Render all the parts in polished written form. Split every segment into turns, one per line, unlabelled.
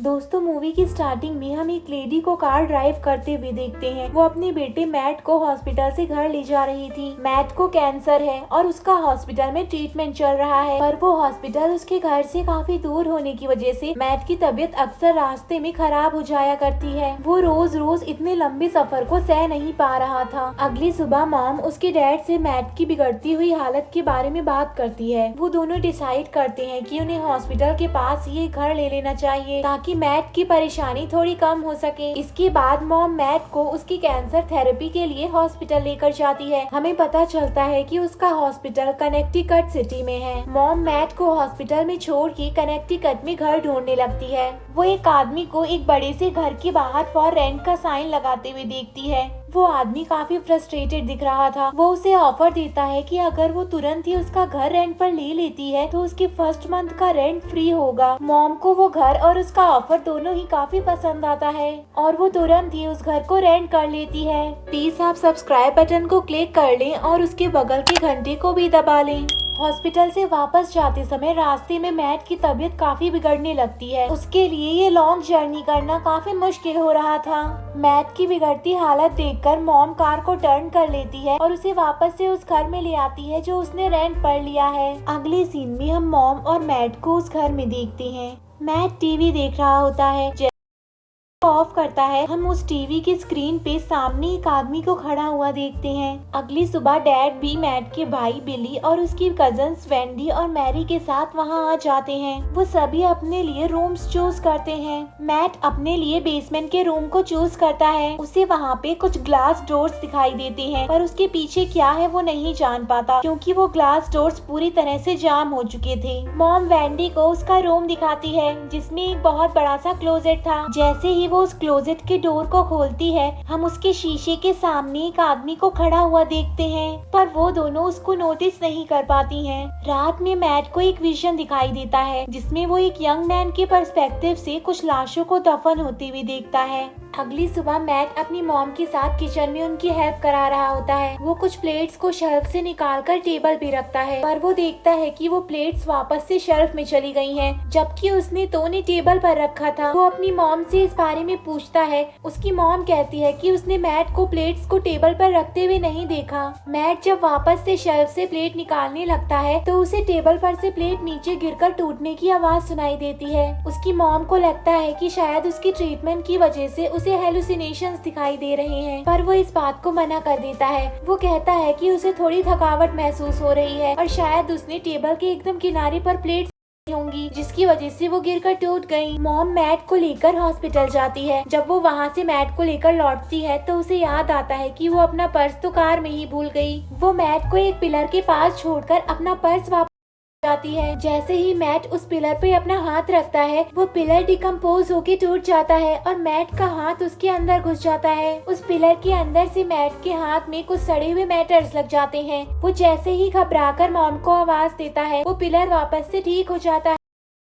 दोस्तों मूवी की स्टार्टिंग में हम एक लेडी को कार ड्राइव करते हुए देखते हैं। वो अपने बेटे मैट को हॉस्पिटल से घर ले जा रही थी। मैट को कैंसर है और उसका हॉस्पिटल में ट्रीटमेंट चल रहा है, पर वो हॉस्पिटल उसके घर से काफी दूर होने की वजह से मैट की तबीयत अक्सर रास्ते में खराब हो जाया करती है। वो रोज रोज इतने लंबे सफर को सह नहीं पा रहा था। अगली सुबह मॉम उसके डैड से मैट की बिगड़ती हुई हालत के बारे में बात करती है। वो दोनों डिसाइड करते हैं कि उन्हें हॉस्पिटल के पास ये घर ले लेना चाहिए ताकि मैट की परेशानी थोड़ी कम हो सके। इसके बाद मॉम मैट को उसकी कैंसर थेरेपी के लिए हॉस्पिटल लेकर जाती है। हमें पता चलता है कि उसका हॉस्पिटल कनेक्टिकट सिटी में है। मॉम मैट को हॉस्पिटल में छोड़ के कनेक्टिकट में घर ढूंढने लगती है। वो एक आदमी को एक बड़े से घर के बाहर फॉर रेंट का साइन लगाते हुए देखती है। वो आदमी काफी फ्रस्ट्रेटेड दिख रहा था। वो उसे ऑफर देता है कि अगर वो तुरंत ही उसका घर रेंट पर ले लेती है तो उसके फर्स्ट मंथ का रेंट फ्री होगा। मॉम को वो घर और उसका ऑफर दोनों ही काफी पसंद आता है और वो तुरंत ही उस घर को रेंट कर लेती है। प्लीज आप सब्सक्राइब बटन को क्लिक कर लें और उसके बगल के घंटे को भी दबा लें। हॉस्पिटल से वापस जाते समय रास्ते में मैट की तबीयत काफी बिगड़ने लगती है। उसके लिए ये लॉन्ग जर्नी करना काफी मुश्किल हो रहा था। मैट की बिगड़ती हालत देखकर मॉम कार को टर्न कर लेती है और उसे वापस से उस घर में ले आती है जो उसने रेंट पर लिया है। अगले सीन में हम मॉम और मैट को उस घर में देखते हैं। मैट टीवी देख रहा होता है। ऑफ करता है, हम उस टीवी की स्क्रीन पे सामने एक आदमी को खड़ा हुआ देखते हैं। अगली सुबह डैड भी मैट के भाई बिली और उसकी कजन्स वेंडी और मैरी के साथ वहां आ जाते हैं। वो सभी अपने लिए रूम्स चूज करते हैं। मैट अपने लिए बेसमेंट के रूम को चूज करता है। उसे वहां पे कुछ ग्लास डोर्स दिखाई देते हैं, पर उसके पीछे क्या है वो नहीं जान पाता क्योंकि वो ग्लास डोर्स पूरी तरह से जाम हो चुके थे। मॉम वेंडी को उसका रूम दिखाती है जिसमें एक बहुत बड़ा सा क्लोजेट था। जैसे ही वो उस क्लोजेट के डोर को खोलती है, हम उसके शीशे के सामने एक आदमी को खड़ा हुआ देखते हैं, पर वो दोनों उसको नोटिस नहीं कर पाती हैं। रात में मैट को एक विजन दिखाई देता है जिसमें वो एक यंग मैन के पर्सपेक्टिव से कुछ लाशों को दफन होते हुए देखता है। अगली सुबह मैट अपनी मॉम के साथ किचन में उनकी हेल्प करा रहा होता है। वो कुछ प्लेट्स को शेल्फ से निकालकर टेबल पे रखता है, पर वो देखता है कि वो प्लेट्स वापस से शेल्फ में चली गई हैं, जबकि उसने तो उन्हें टेबल पर रखा था। वो अपनी मॉम से इस बारे में पूछता है। उसकी मॉम कहती है कि उसने मैट को प्लेट्स को टेबल पर रखते हुए नहीं देखा। मैट जब वापस से शेल्फ से प्लेट निकालने लगता है तो उसे टेबल पर से प्लेट नीचे गिरकर टूटने की आवाज सुनाई देती है। उसकी मॉम को लगता है कि शायद उसकी ट्रीटमेंट की वजह से उसे हेलुसिनेशंस दिखाई दे रहे हैं, पर वो इस बात को मना कर देता है। वो कहता है कि उसे थोड़ी थकावट महसूस हो रही है और शायद उसने टेबल के एकदम किनारे पर प्लेट होंगी जिसकी वजह से वो गिरकर टूट गई। मॉम मैट को लेकर हॉस्पिटल जाती है। जब वो वहाँ से मैट को लेकर लौटती है तो उसे याद आता है कि वो अपना पर्स तो कार में ही भूल गई। वो मैट को एक पिलर के पास छोड़कर अपना पर्स वापस जाती है। जैसे ही मैट उस पिलर पे अपना हाथ रखता है, वो पिलर डिकम्पोज होके टूट जाता है और मैट का हाथ उसके अंदर घुस जाता है। उस पिलर के अंदर से मैट के हाथ में कुछ सड़े हुए मैटर्स लग जाते हैं। वो जैसे ही घबराकर मॉम को आवाज देता है, वो पिलर वापस से ठीक हो जाता है।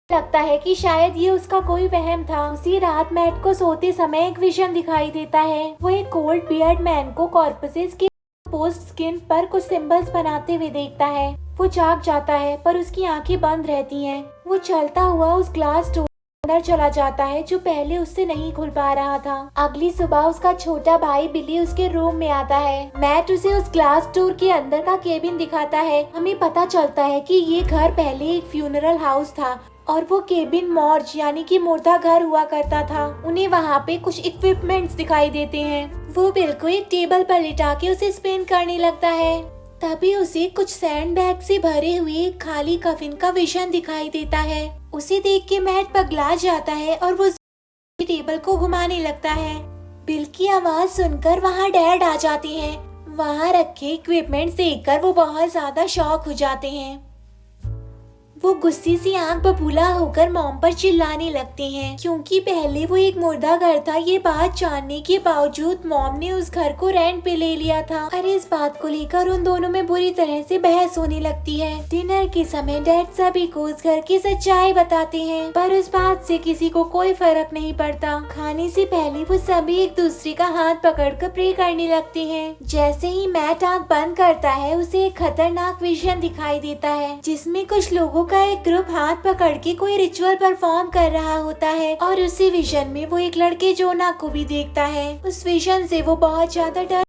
लगता है कि शायद ये उसका कोई वहम था। उसी रात मैट को सोते समय एक विजन दिखाई देता है। वो एक कोल्ड बियर्ड मैन को कॉर्पसेस के पोस्ट स्किन पर कुछ सिंबल्स बनाते हुए देखता है। वो जाग जाता है पर उसकी आंखें बंद रहती हैं। वो चलता हुआ उस ग्लास डोर अंदर चला जाता है जो पहले उससे नहीं खुल पा रहा था। अगली सुबह उसका छोटा भाई बिली उसके रूम में आता है। मैट उसे उस ग्लास डोर के अंदर का केबिन दिखाता है। हमें पता चलता है कि ये घर पहले एक फ्यूनरल हाउस था और वो केबिन मॉर्ज यानी कि मुर्दा घर हुआ करता था। उन्हें वहाँ पे कुछ इक्विपमेंट्स दिखाई देते हैं। वो बिल को एक टेबल पर लिटा के उसे स्पिन करने लगता है। तभी उसे कुछ सैंड बैग से भरे हुए एक खाली कफिन का विजन दिखाई देता है। उसे देख के मैट पगला जाता है और वो टेबल को घुमाने लगता है। बिल की आवाज सुनकर वहाँ डैड आ जाते हैं। वहाँ रखे इक्विपमेंट्स देखकर वो बहुत ज्यादा शॉक हो जाते हैं। वो गुस्से से आंख बबूला होकर मॉम पर चिल्लाने लगते हैं क्योंकि पहले वो एक मुर्दा घर था। ये बात जानने के बावजूद मॉम ने उस घर को रेंट पे ले लिया था और इस बात को लेकर उन दोनों में बुरी तरह से बहस होने लगती है। डिनर के समय डैड सभी को उस घर की सच्चाई बताते हैं, पर उस बात से किसी को कोई फर्क नहीं पड़ता। खाने से पहले वो सभी एक दूसरे का हाथ पकड़कर प्रे करने लगते हैं। जैसे ही मैट आंख बंद करता है, उसे एक खतरनाक विजन दिखाई देता है जिसमें कुछ लोगों का एक ग्रुप हाथ पकड़ के कोई रिचुअल परफॉर्म कर रहा होता है और उसी विजन में वो एक लड़के जोना को भी देखता है। उस विजन से वो बहुत ज्यादा डर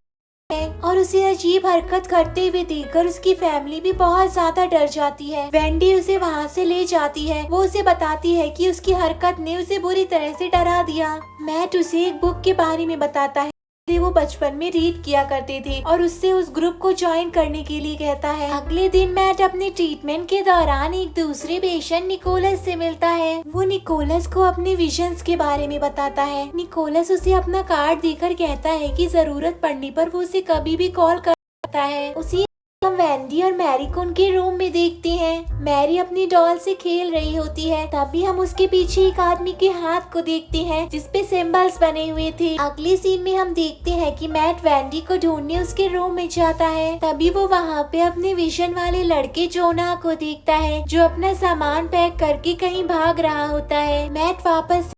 है और उसे अजीब हरकत करते हुए देखकर उसकी फैमिली भी बहुत ज्यादा डर जाती है। वेंडी उसे वहाँ से ले जाती है। वो उसे बताती है कि उसकी हरकत ने उसे बुरी तरह से डरा दिया। मैट उसे एक बुक के बारे में बताता है वो बचपन में रीड किया करते थे और उससे उस ग्रुप को ज्वाइन करने के लिए कहता है। अगले दिन मैट अपने ट्रीटमेंट के दौरान एक दूसरे पेशेंट निकोलस से मिलता है। वो निकोलस को अपने विजन्स के बारे में बताता है। निकोलस उसे अपना कार्ड देकर कहता है कि जरूरत पड़ने पर वो उसे कभी भी कॉल कर सकता है। उसी हम वेंडी और मैरी को उनके रूम में देखते हैं। मैरी अपनी डॉल से खेल रही होती है। तभी हम उसके पीछे एक आदमी के हाथ को देखते हैं जिसपे सिंबल्स बने हुए थे। अगले सीन में हम देखते हैं कि मैट वेंडी को ढूंढने उसके रूम में जाता है। तभी वो वहाँ पे अपने विजन वाले लड़के जोना को देखता है जो अपना सामान पैक करके कहीं भाग रहा होता है। मैट वापस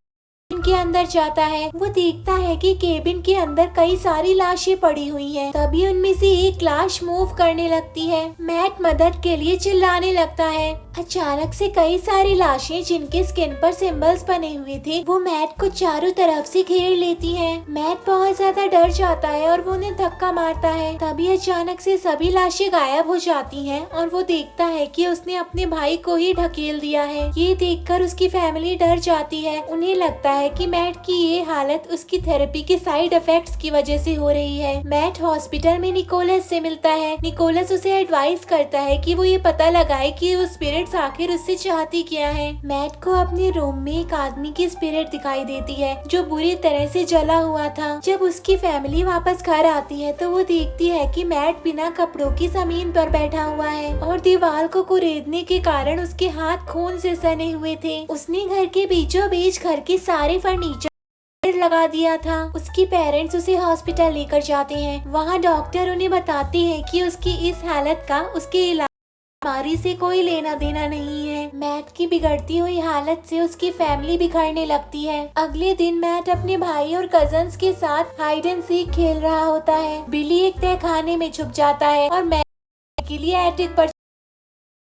के अंदर जाता है। वो देखता है कि केबिन के अंदर कई सारी लाशें पड़ी हुई हैं। तभी उनमें से एक लाश मूव करने लगती है। मैट मदद के लिए चिल्लाने लगता है। अचानक से कई सारी लाशें जिनके स्किन पर सिंबल्स बने हुए थे वो मैट को चारों तरफ से घेर लेती हैं। मैट बहुत ज्यादा डर जाता है और वो उन्हें धक्का मारता है। तभी अचानक से सभी लाशें गायब हो जाती हैं और वो देखता है कि उसने अपने भाई को ही ढकेल दिया है। ये देखकर उसकी फैमिली डर जाती है। उन्हें लगता है कि मैट की ये हालत उसकी थेरेपी के साइड इफेक्ट्स की वजह से हो रही है। मैट हॉस्पिटल में निकोलस से मिलता है। निकोलस उसे एडवाइस करता है कि वो ये पता लगाए कि वो स्पिरिट्स आखिर उससे चाहती क्या है। मैट को अपने रूम में एक आदमी की स्पिरिट दिखाई देती है जो बुरी तरह से जला हुआ था। जब उसकी फैमिली वापस घर आती है तो वो देखती है कि मैट बिना कपड़ों की जमीन पर बैठा हुआ है और दीवार को कुरेदने के कारण उसके हाथ खून से सने हुए थे। उसने घर के बीचों बीच घर के सारे फर्नीचर लगा दिया था। उसकी पेरेंट्स उसे हॉस्पिटल लेकर जाते हैं। वहाँ डॉक्टर उन्हें बताते हैं कि उसकी इस हालत का उसके इलाज बीमारी से कोई लेना देना नहीं है। मैट की बिगड़ती हुई हालत से उसकी फैमिली बिखरने लगती है। अगले दिन मैट अपने भाई और कजन्स के साथ हाइड एंड सीक खेल रहा होता है। बिली एक तहखाने में छुप जाता है और मैट के लिए एटिक पर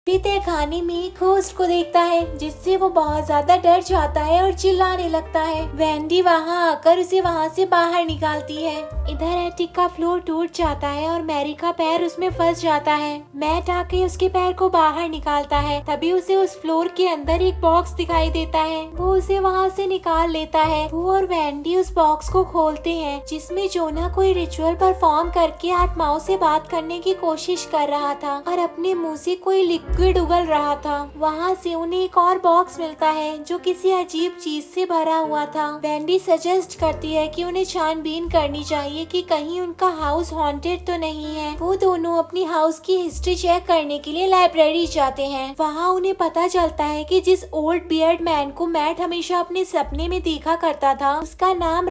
तहखाने में एक होस्ट को देखता है जिससे वो बहुत ज्यादा डर जाता है और चिल्लाने लगता है। वेंडी वहाँ आकर उसे वहाँ से बाहर निकालती है। इधर एटिक का फ्लोर टूट जाता है और मैरी का पैर उसमें फंस जाता है। मैट आके उसके पैर को बाहर निकालता है। तभी उसे उस फ्लोर के अंदर एक बॉक्स दिखाई देता है। वो उसे वहाँ से निकाल लेता है। वो और वेंडी उस बॉक्स को खोलते हैं जिसमें जोना कोई रिचुअल परफॉर्म करके आत्माओं से बात करने की कोशिश कर रहा था और अपने मुँह से कोई लिक्विड उगल रहा था। वहाँ से उन्हें एक और बॉक्स मिलता है जो किसी अजीब चीज से भरा हुआ था। वेंडी सजेस्ट करती है कि उन्हें छानबीन करनी चाहिए कि कहीं उनका हाउस हॉन्टेड तो नहीं है। वो दोनों अपनी हाउस की हिस्ट्री चेक करने के लिए लाइब्रेरी जाते हैं। वहाँ उन्हें पता चलता है कि जिस ओल्ड बियर्ड मैन को मैट हमेशा अपने सपने में देखा करता था उसका नाम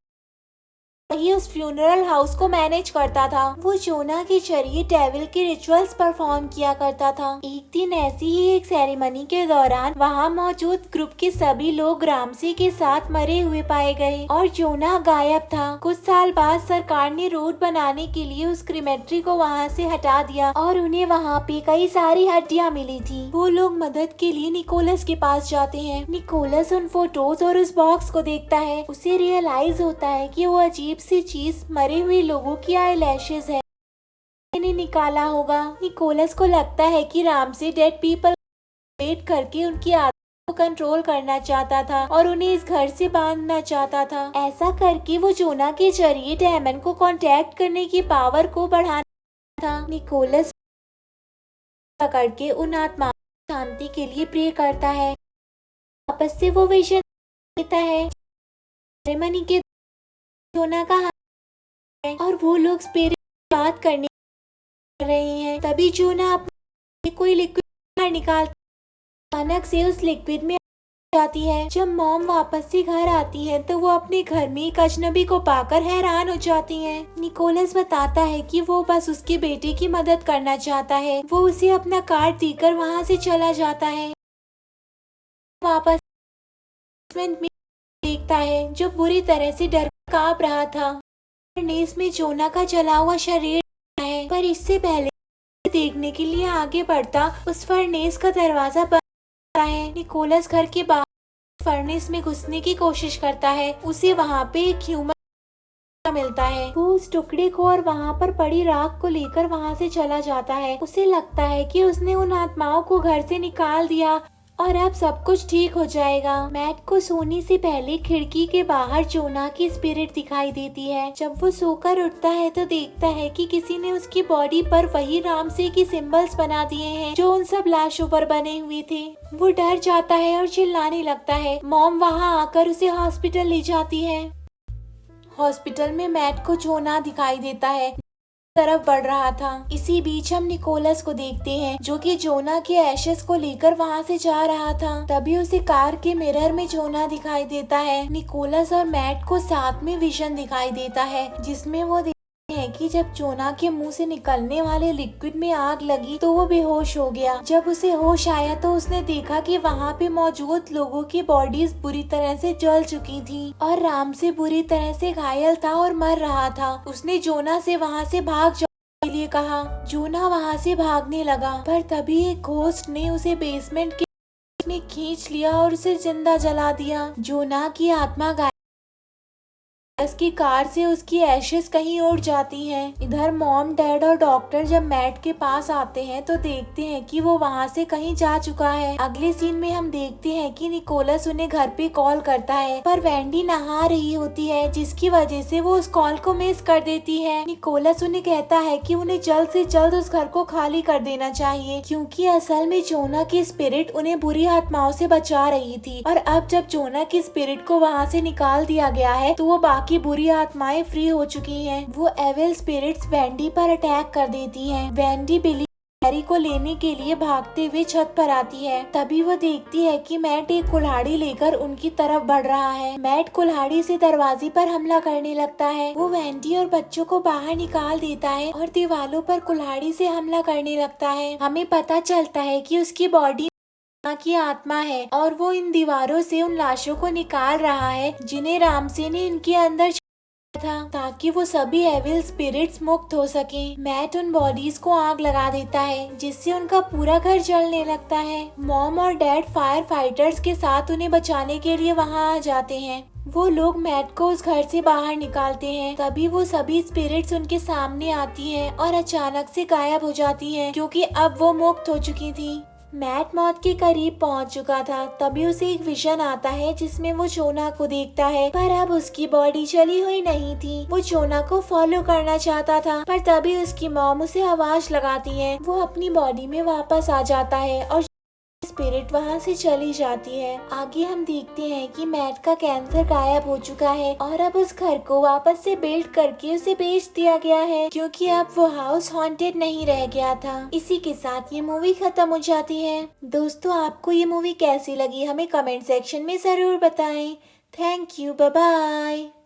वही उस फ्यूनरल हाउस को मैनेज करता था। वो जोना के जरिए डेविल के रिचुअल्स परफॉर्म किया करता था। एक दिन ऐसी ही एक सेरेमनी के दौरान वहाँ मौजूद ग्रुप के सभी लोग रामसी के साथ मरे हुए पाए गए और जोना गायब था। कुछ साल बाद सरकार ने रोड बनाने के लिए उस क्रिमेट्री को वहाँ से हटा दिया और उन्हें वहाँ पे कई सारी हड्डियाँ मिली थी। वो लोग मदद के लिए निकोलस के पास जाते हैं। निकोलस उन फोटोज और उस बॉक्स को देखता है। उसे रियलाइज होता है कि वो अजीब सी चीज मरे हुए लोगों की आई लैशेज है, इन्हें निकाला होगा। निकोलस को लगता है कि रामसी डेड पीपल वेट करके उनकी आत्मा को कंट्रोल करना चाहता था और उन्हें इस घर से बांधना चाहता था। ऐसा करके वो जोना के जरिए डेमन को कांटेक्ट करने की पावर को बढ़ाना था। निकोलस पकड़ के उन आत्माओं की शांति के लिए प्रे करता है। वापस से वो विजन देता है। सेरेमनी के जोना का हाथ और वो लोग स्पिरिट बात करने रहे हैं। तभी जोना अपने कोई लिक्विड बाहर निकालता अचानक से उस लिक्विड में जाती है। जब मॉम वापस से घर आती है तो वो अपने घर में एक अजनबी को पाकर हैरान हो जाती हैं। निकोलस बताता है कि वो बस उसके बेटे की मदद करना चाहता है। वो उसे अपना कार्ड देकर वहाँ से चला जाता है। वापस में देखता है जो बुरी तरह से डर कांप रहा था। फर्नेस में जोना का जला हुआ शरीर है, पर इससे पहले देखने के लिए आगे बढ़ता उस फर्नेस का दरवाजा है। निकोलस घर के बाहर फर्नेस में घुसने की कोशिश करता है। उसे वहाँ पे एक ह्यूमन मिलता है। वो उस टुकड़े को और वहाँ पर पड़ी राख को लेकर वहाँ से चला जाता है। उसे लगता है कि उसने उन आत्माओं को घर से निकाल दिया और अब सब कुछ ठीक हो जाएगा। मैट को सोने से पहले खिड़की के बाहर जोना की स्पिरिट दिखाई देती है। जब वो सोकर उठता है तो देखता है कि किसी ने उसकी बॉडी पर वही रामसे की सिंबल्स बना दिए हैं जो उन सब लाशों पर बने हुए थे। वो डर जाता है और चिल्लाने लगता है। मॉम वहाँ आकर उसे हॉस्पिटल ले जाती है। हॉस्पिटल में मैट को जोना दिखाई देता है तरफ बढ़ रहा था। इसी बीच हम निकोलस को देखते हैं जो कि जोना के एशेस को लेकर वहाँ से जा रहा था। तभी उसे कार के मिरर में जोना दिखाई देता है। निकोलस और मैट को साथ में विजन दिखाई देता है जिसमें वो देखते हैं कि जब जोना के मुंह से निकलने वाले लिक्विड में आग लगी तो वो बेहोश हो गया। जब उसे होश आया तो उसने देखा कि वहाँ पे मौजूद लोगों की बॉडीज बुरी तरह से जल चुकी थी और राम से बुरी तरह से घायल था और मर रहा था। उसने जोना से वहाँ से भाग जाने के लिए कहा। जोना वहाँ से भागने लगा पर तभी एक घोस्ट ने उसे बेसमेंट के में खींच लिया और उसे जिंदा जला दिया। जोना की आत्मा उसकी कार से उसकी एशेस कहीं उड़ जाती हैं। इधर मॉम, डैड और डॉक्टर जब मैट के पास आते हैं तो देखते हैं कि वो वहाँ से कहीं जा चुका है। अगले सीन में हम देखते हैं कि निकोलस उन्हें घर पे कॉल करता है पर वेंडी नहा रही होती है जिसकी वजह से वो उस कॉल को मिस कर देती है। निकोलस उन्हें कहता है कि उन्हें जल्द से जल्द उस घर को खाली कर देना चाहिए क्योंकि असल में जोना की स्पिरिट उन्हें बुरी आत्माओं से बचा रही थी और अब जब जोना की स्पिरिट को वहाँ से निकाल दिया गया है तो वो बाकी बुरी आत्माएं फ्री हो चुकी हैं। वो एविल स्पिरिट्स वेंडी पर अटैक कर देती हैं। वेंडी बिली हैरी को लेने के लिए भागते हुए छत पर आती है। तभी वो देखती है कि मैट एक कुल्हाड़ी लेकर उनकी तरफ बढ़ रहा है। मैट कुल्हाड़ी से दरवाजे पर हमला करने लगता है। वो वेंडी और बच्चों को बाहर निकाल देता है और दीवारों पर कुल्हाड़ी से हमला करने लगता है। हमें पता चलता है कि उसकी बॉडी की आत्मा है और वो इन दीवारों से उन लाशों को निकाल रहा है जिन्हें रामसे ने इनके अंदर था ताकि वो सभी एविल स्पिरिट्स मुक्त हो सकें। मैट उन बॉडीज को आग लगा देता है जिससे उनका पूरा घर जलने लगता है। मॉम और डैड फायर फाइटर्स के साथ उन्हें बचाने के लिए वहाँ आ जाते हैं। वो लोग मैट को उस घर से बाहर निकालते हैं। तभी वो सभी स्पिरिट्स उनके सामने आती हैं और अचानक से गायब हो जाती हैं क्योंकि अब वो मुक्त हो चुकी थी। मैट मौत के करीब पहुंच चुका था। तभी उसे एक विजन आता है जिसमें वो जोना को देखता है पर अब उसकी बॉडी जली हुई नहीं थी। वो जोना को फॉलो करना चाहता था पर तभी उसकी मॉम उसे आवाज लगाती है। वो अपनी बॉडी में वापस आ जाता है और स्पिरिट वहाँ से चली जाती है। आगे हम देखते हैं कि मैट का कैंसर गायब हो चुका है और अब उस घर को वापस से बिल्ड करके उसे बेच दिया गया है क्योंकि अब वो हाउस हॉन्टेड नहीं रह गया था। इसी के साथ ये मूवी खत्म हो जाती है। दोस्तों, आपको ये मूवी कैसी लगी हमें कमेंट सेक्शन में जरूर बताएं। Thank you, bye bye.